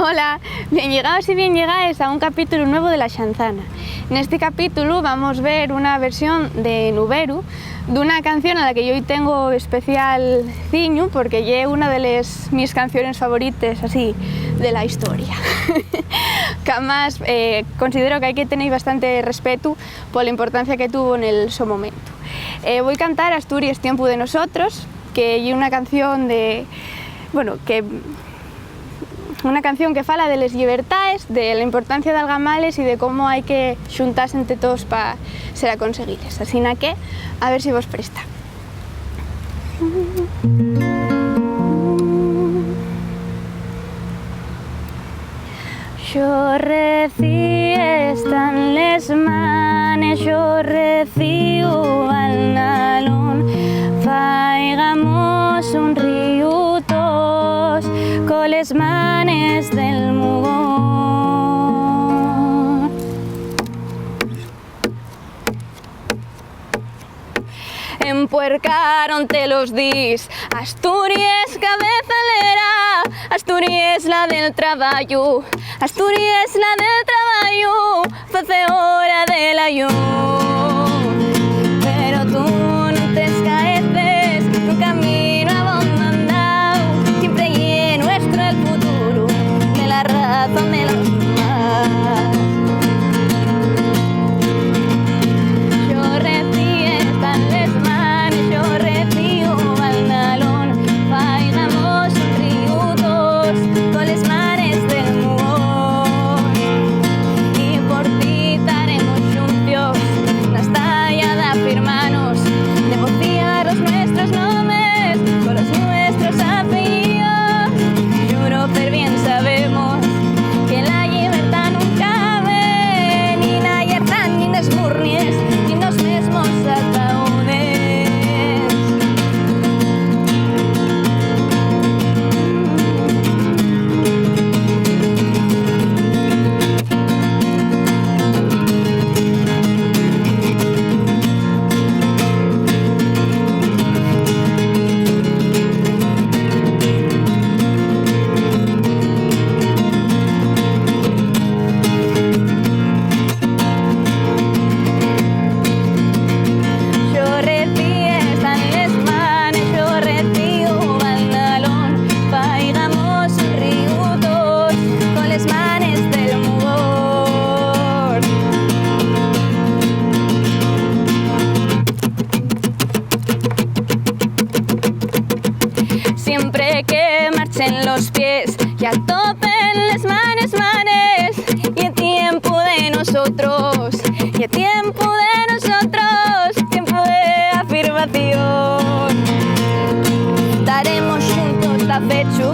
Hola, bien llegados y bien llegadas a un capítulo nuevo de La Xanzana. En este capítulo vamos a ver una versión de Nuberu d'una canción a la que yo hoy tengo especial ciño porque es una de mis canciones favoritas así de la historia. Que además considero que hay que tener bastante respeto por la importancia que tuvo en el su momento. Voy a cantar Asturias, tiempo de nosotros, que es una canción una canción que fala de las libertades, de la importancia de algamales y de cómo hay que xuntarse entre todos para ser a conseguirles. Así que, a ver si vos presta. Yo están les manes, yo recibo al nalón, faigamos un río tos con les manes del mugón. Empuercaronte los dis, Asturias cabezalera, Asturias la del trabajo, Asturias la del trabajo, facedora del ayuno. Pero tú no te escaeces, un camino abandonado, siempre y nuestro el futuro, de la razón de los demás. Yo recibo tan les manes, yo recibo al nalón, faigamos un tributos con les manes del mugón. Y por ti daremos juntos nas talla de afirmanos, negociar los nuestros nombres con los nuestros apellidos. Juro, pero bien sabemos que la libertad nunca ve ni la hierba ni las burnies ni los mismos ataúdes. Yo recibo tan les manes, yo recibo al nalón, faigamos riutos con les manes del mugor. Siempre que marchen los pies y a topen les manes, y el tiempo de nosotros, y el tiempo de nosotros, tiempo de afirmación. Daremos juntos la fecha